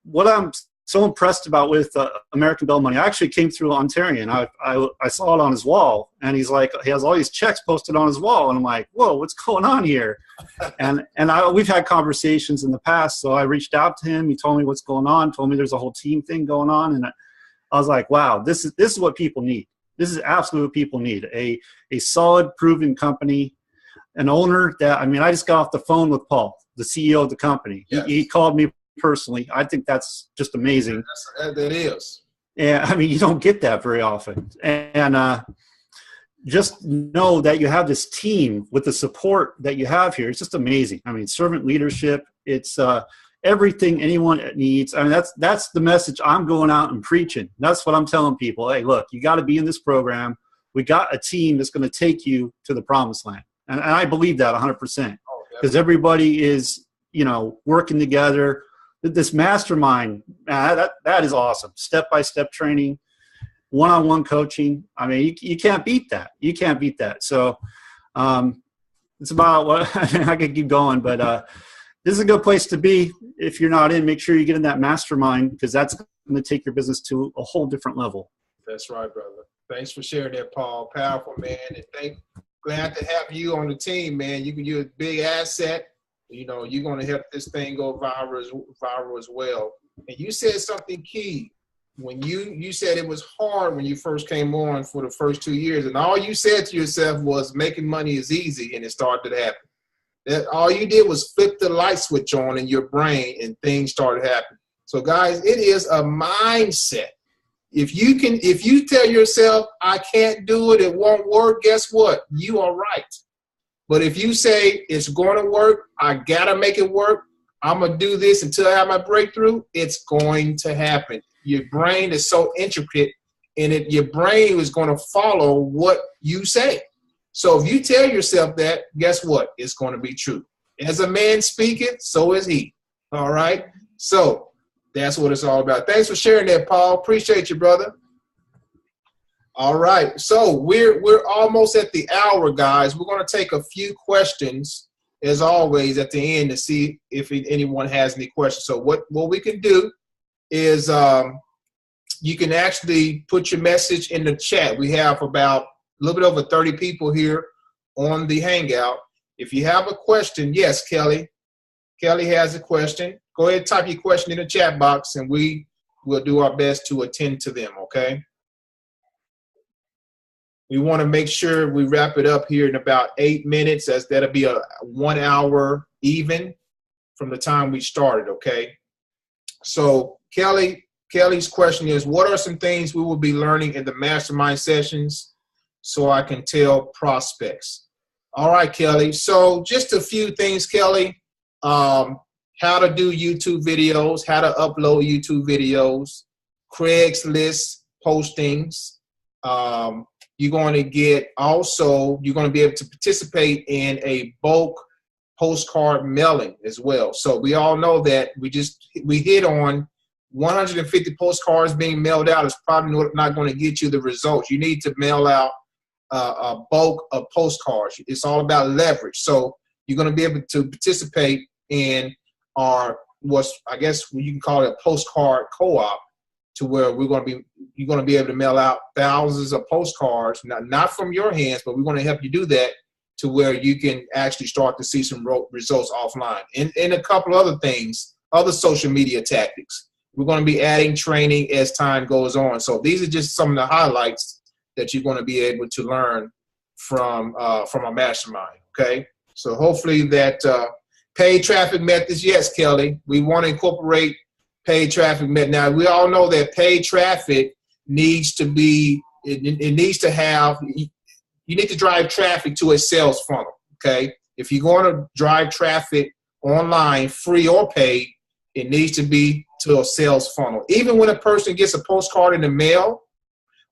What I'm so impressed about with American Bell Money, I actually came through Ontarian. I saw it on his wall, and he's like, he has all these checks posted on his wall. And I'm like, whoa, what's going on here? And we've had conversations in the past. So I reached out to him. He told me what's going on, told me there's a whole team thing going on. And I was like, wow, this is what people need. This is absolutely what people need. A solid, proven company, an owner that, I mean, I just got off the phone with Paul, the CEO of the company. Yes. He called me personally. I think that's just amazing. That is. Yeah, I mean, you don't get that very often. And just know that you have this team with the support that you have here. It's just amazing. I mean, servant leadership, it's everything anyone needs. I mean, that's the message I'm going out and preaching. That's what I'm telling people. Hey, look, you got to be in this program. We got a team that's going to take you to the promised land. And I believe that 100%, because everybody is, you know, working together. This mastermind, that is awesome. Step-by-step training, one-on-one coaching. I mean, you can't beat that. You can't beat that. So it's about what I could keep going, but this is a good place to be. If you're not in, make sure you get in that mastermind, because that's going to take your business to a whole different level. That's right, brother. Thanks for sharing that, Paul. Powerful, man. And glad to have you on the team, man. You're a big asset. You know, you're going to help this thing go viral as well. And you said something key when you said it was hard when you first came on for the first 2 years, and all you said to yourself was making money is easy, and it started to happen. That all you did was flip the light switch on in your brain, and things started happening. So, guys, it is a mindset. If you tell yourself I can't do it, it won't work, guess what? You are right. But if you say it's going to work, I got to make it work, I'm going to do this until I have my breakthrough, it's going to happen. Your brain is so intricate in it, your brain is going to follow what you say. So if you tell yourself that, guess what? It's going to be true. As a man speaketh, so is he. All right? So that's what it's all about. Thanks for sharing that, Paul. Appreciate you, brother. All right, so we're almost at the hour, guys. We're going to take a few questions, as always, at the end to see if anyone has any questions. So what we can do is you can actually put your message in the chat. We have about a little bit over 30 people here on the Hangout. If you have a question, yes, Kelly. Kelly has a question. Go ahead and type your question in the chat box, and we will do our best to attend to them, okay? We want to make sure we wrap it up here in about 8 minutes, as that'll be a 1 hour even from the time we started, okay? So Kelly's question is, what are some things we will be learning in the mastermind sessions so I can tell prospects? All right, Kelly. So just a few things, Kelly. How to do YouTube videos, how to upload YouTube videos, Craigslist postings. You're going to be able to participate in a bulk postcard mailing as well. So we all know that we hit on 150 postcards being mailed out is probably not going to get you the results. You need to mail out a bulk of postcards. It's all about leverage. So you're going to be able to participate in I guess you can call it a postcard co-op, to where you're going to be able to mail out thousands of postcards, not from your hands, but we're going to help you do that to where you can actually start to see some results offline. And a couple other things, other social media tactics. We're going to be adding training as time goes on. So these are just some of the highlights that you're going to be able to learn from a mastermind, okay? So hopefully that paid traffic methods, yes, Kelly, we want to incorporate paid traffic method. Now, we all know that paid traffic needs to be, it needs to have, you need to drive traffic to a sales funnel, okay? If you're going to drive traffic online, free or paid, it needs to be to a sales funnel. Even when a person gets a postcard in the mail,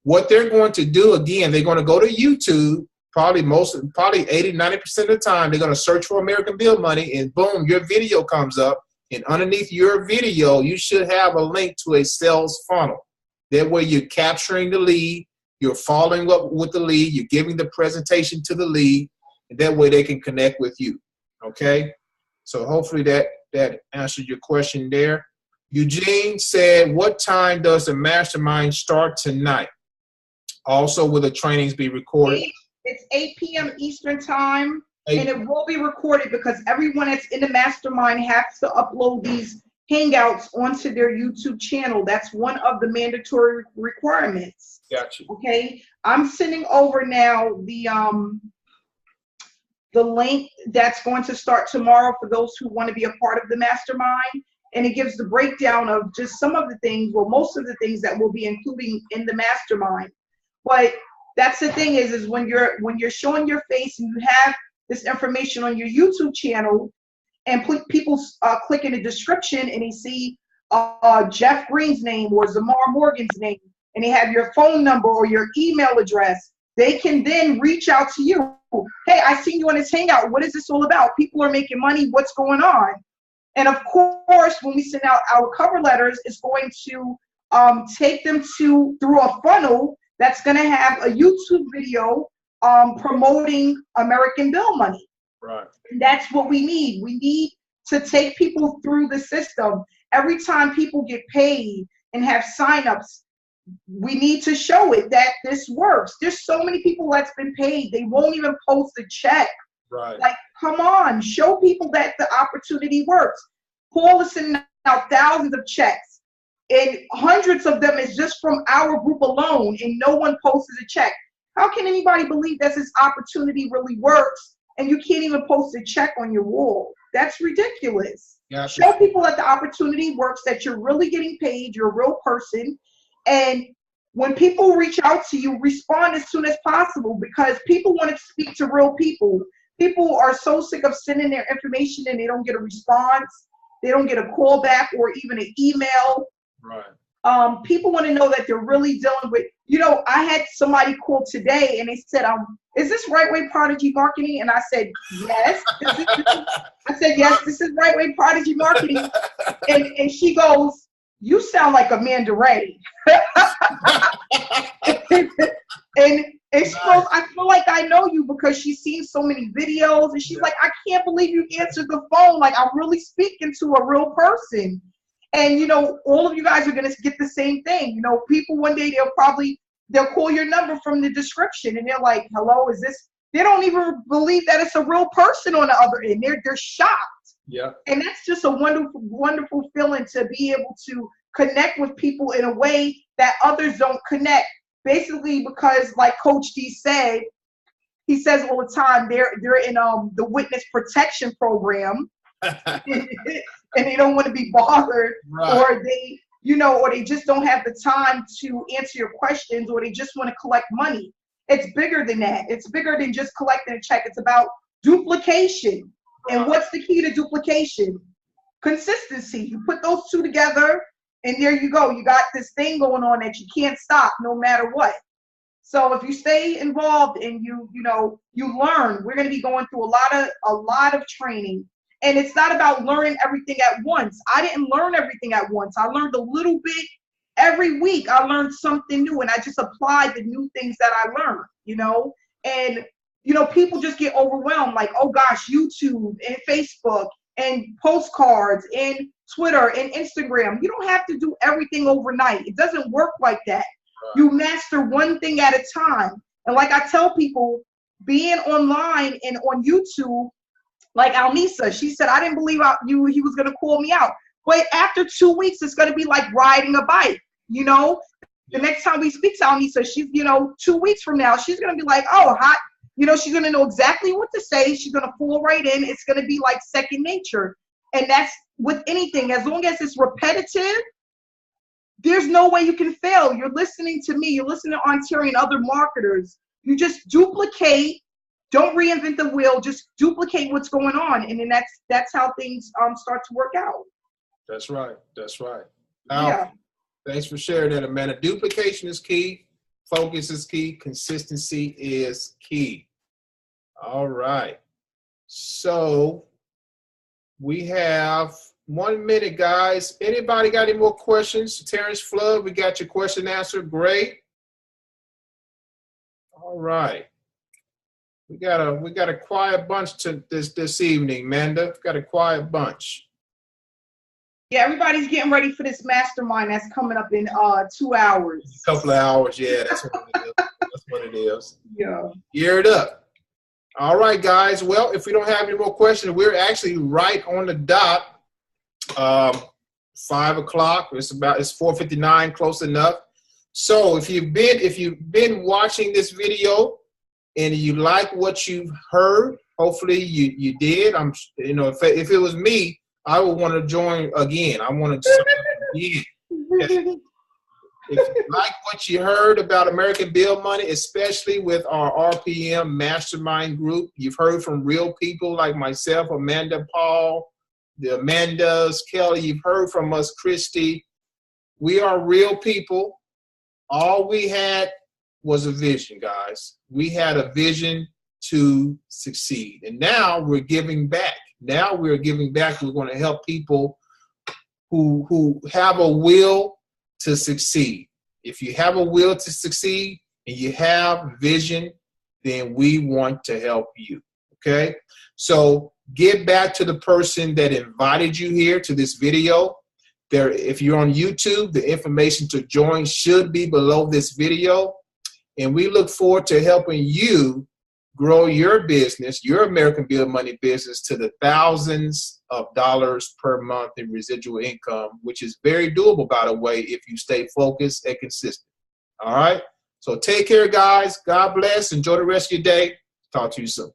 what they're going to do, again, they're going to go to YouTube, probably 80, 90% of the time, they're going to search for American Bill Money, and boom, your video comes up. And underneath your video, you should have a link to a sales funnel. That way you're capturing the lead, you're following up with the lead, you're giving the presentation to the lead, and that way they can connect with you, okay? So hopefully that answered your question there. Eugene said, what time does the mastermind start tonight? Also, will the trainings be recorded? It's 8 p.m. Eastern time. And it will be recorded because everyone that's in the mastermind has to upload these Hangouts onto their YouTube channel. That's one of the mandatory requirements. Gotcha. Okay. I'm sending over now the link that's going to start tomorrow for those who want to be a part of the mastermind. And it gives the breakdown of just some of the things, well, most of the things that we'll be including in the mastermind. But that's the thing is when you're showing your face and you have this information on your YouTube channel, and people click in the description and they see Jeff Green's name or Zamar Morgan's name, and they have your phone number or your email address, they can then reach out to you. Hey, I seen you on this Hangout. What is this all about? People are making money. What's going on? And of course, when we send out our cover letters, it's going to take them through a funnel that's going to have a YouTube video promoting American Bill Money. Right. And that's what we need. We need to take people through the system. Every time people get paid and have signups, we need to show it that this works. There's so many people that's been paid, they won't even post a check. Right. Like, come on, show people that the opportunity works. Paul is sending out thousands of checks, and hundreds of them is just from our group alone, and no one posted a check. How can anybody believe that this opportunity really works and you can't even post a check on your wall? That's ridiculous. Yeah, show people that the opportunity works, that you're really getting paid, you're a real person. And when people reach out to you, respond as soon as possible, because people want to speak to real people. People are so sick of sending their information and they don't get a response. They don't get a call back or even an email. Right. People want to know that they're really dealing with, I had somebody call today and they said, is this Right Way Prodigy Marketing? And I said, yes. Yes, this is Right Way Prodigy Marketing. And she goes, you sound like Amanda Ray. and she goes, I feel like I know you because she's seen so many videos. And she's like, I can't believe you answered the phone. Like, I'm really speaking to a real person. And, all of you guys are going to get the same thing. People one day, they'll call your number from the description and they're like, hello, is this? They don't even believe that it's a real person on the other end. They're shocked. Yeah. And that's just a wonderful, wonderful feeling to be able to connect with people in a way that others don't connect. basically because, like Coach D said, he says all the time, they're in the witness protection program, and they don't want to be bothered, Right. or they, you know, or they just don't have the time to answer your questions, or they just want to collect money. It's bigger than that. It's bigger than just collecting a check. It's about duplication. And what's the key to duplication? Consistency. You put those two together, and there you go. You got this thing going on that you can't stop no matter what. So if you stay involved and you learn, we're going to be going through a lot of training. And it's not about learning everything at once. I didn't learn everything at once. I learned a little bit every week. I learned something new, and I just applied the new things that I learned, you know. And, you know, people just get overwhelmed, like, oh gosh, YouTube and Facebook and postcards and Twitter and Instagram. You don't have to do everything overnight. It doesn't work like that. You master one thing at a time. And like I tell people, being online and on YouTube, like Alnisa, she said, I didn't believe he was going to call me out. But after 2 weeks, it's going to be like riding a bike, you know? The next time we speak to Alnisa, she's, 2 weeks from now, she's going to be like, oh, hot. You know, she's going to know exactly what to say. She's going to fall right in. It's going to be like second nature. And that's with anything. As long as it's repetitive, there's no way you can fail. You're listening to me. You're listening to Ontari and other marketers. You just duplicate. Don't reinvent the wheel. Just duplicate what's going on. And then that's how things start to work out. That's right. That's right. Now, Yeah. Thanks for sharing that, Amanda. Duplication is key. Focus is key. Consistency is key. All right. So we have 1 minute, guys. Anybody got any more questions? Terrence Flood, we got your question answered. Great. All right. We got a quiet bunch this evening, Amanda. We got a quiet bunch. Yeah, everybody's getting ready for this mastermind that's coming up in 2 hours. A couple of hours, yeah, that's what it is. That's what it is. Yeah. Gear it up. All right, guys. Well, if we don't have any more questions, we're actually right on the dot. 5 o'clock. It's 4:59, close enough. So if you've been watching this video and you like what you've heard, hopefully you did. If it was me, I would want to join again. I want to join again. If you like what you heard about American Bill Money, especially with our RPM mastermind group, you've heard from real people like myself, Amanda, Paul, the Amandas, Kelly, you've heard from us, Christy. We are real people. All we had was a vision, guys. We had a vision to succeed. And now we're giving back. We're going to help people who have a will to succeed. If you have a will to succeed and you have vision, then we want to help you. Okay? So get back to the person that invited you here to this video. If you're on YouTube, the information to join should be below this video. And we look forward to helping you grow your business, your American Bill Money business, to the thousands of dollars per month in residual income, which is very doable, by the way, if you stay focused and consistent. All right? So take care, guys. God bless. Enjoy the rest of your day. Talk to you soon.